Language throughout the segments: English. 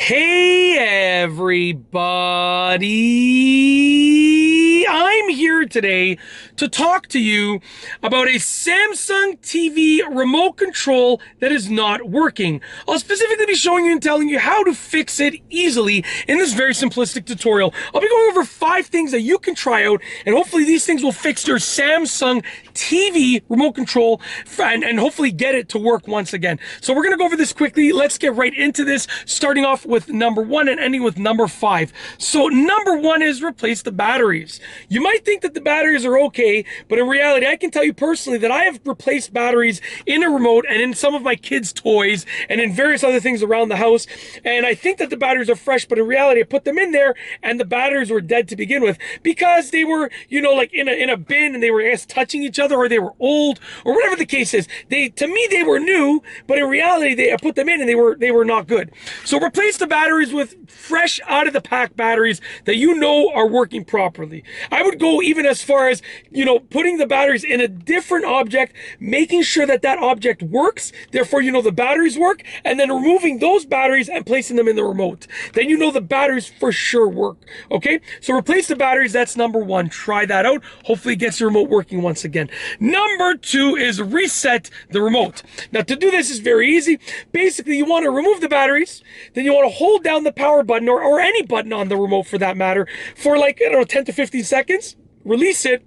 Hey everybody! I'm here today to talk to you about a Samsung TV remote control that is not working. I'll specifically be showing you and telling you how to fix it easily in this very simplistic tutorial. I'll be going over 5 things that you can try out, and hopefully these things will fix your Samsung TV remote control and hopefully get it to work once again. So we're going to go over this quickly. Let's get right into this, starting off with number 1 and ending with number 5. So number 1 is replace the batteries. You might think that the batteries are okay, but in reality, I can tell you personally that I have replaced batteries in a remote and in some of my kids' toys and in various other things around the house. And I think that the batteries are fresh, but in reality, I put them in there and the batteries were dead to begin with because they were, like in a bin, and they were touching each other, or they were old, or whatever the case is. To me, they were new, but in reality, I put them in and they were not good. So replace the batteries with fresh out of the pack batteries that you know are working properly. I would go even as far as, putting the batteries in a different object, making sure that that object works, therefore the batteries work, and then removing those batteries and placing them in the remote. Then the batteries for sure work. Okay, so replace the batteries. That's number 1. Try that out. Hopefully it gets your remote working once again. Number 2 is reset the remote. Now, to do this is very easy. Basically, you want to remove the batteries, then you want to hold down the power button or any button on the remote for that matter for 10 to 15 seconds, release it,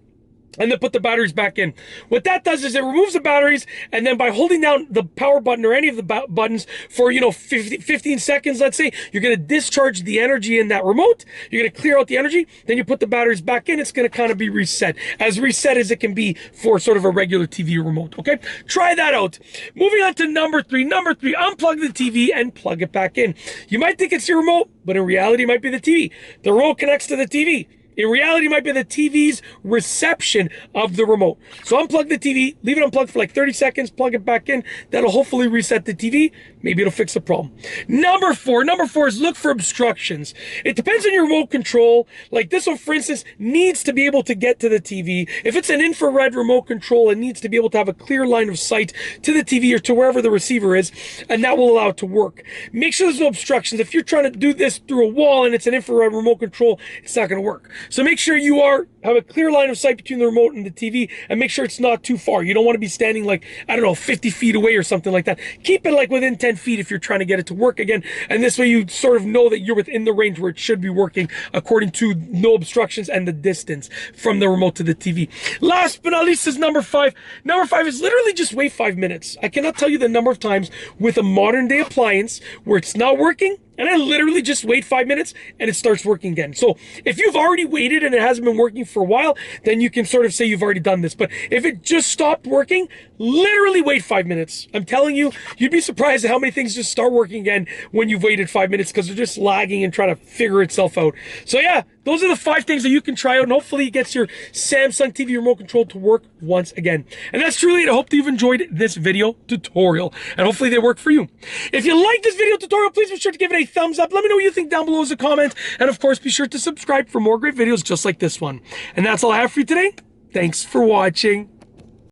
and then put the batteries back in. What that does is it removes the batteries, and then by holding down the power button or any of the buttons for 15 seconds, let's say, you're going to discharge the energy in that remote. You're going to clear out the energy, then you put the batteries back in. It's going to kind of be reset as it can be for sort of a regular TV remote. Okay, try that out. Moving on to number 3. Number 3, unplug the TV and plug it back in. You might think it's your remote, but in reality it might be the TV. The remote connects to the TV. In reality, it might be the TV's reception of the remote. So unplug the TV, leave it unplugged for 30 seconds, plug it back in. That'll hopefully reset the TV. Maybe it'll fix the problem. Number 4 is look for obstructions. It depends on your remote control. Like this one, for instance, needs to be able to get to the TV. If it's an infrared remote control, it needs to be able to have a clear line of sight to the TV or to wherever the receiver is, and that will allow it to work. Make sure there's no obstructions. If you're trying to do this through a wall and it's an infrared remote control, it's not going to work. So make sure you have a clear line of sight between the remote and the TV, and make sure it's not too far. You don't want to be standing 50 feet away or something like that. Keep it within 10 feet if you're trying to get it to work again, and this way you sort of know that you're within the range where it should be working according to no obstructions and the distance from the remote to the TV. Last but not least is number 5. Number 5 is literally just wait 5 minutes. I cannot tell you the number of times with a modern day appliance where it's not working, and I literally just wait 5 minutes and it starts working again. So if you've already waited and it hasn't been working for a while, then you can sort of say you've already done this. But if it just stopped working, literally wait 5 minutes. I'm telling you, you'd be surprised at how many things just start working again when you've waited 5 minutes because they're just lagging and trying to figure itself out. So yeah, those are the 5 things that you can try out, and hopefully it gets your Samsung TV remote control to work once again. And that's truly it. I hope that you've enjoyed this video tutorial, and hopefully they work for you. If you like this video tutorial, please be sure to give it a thumbs up. Let me know what you think down below as a comment, and of course, be sure to subscribe for more great videos just like this one. And that's all I have for you today. Thanks for watching.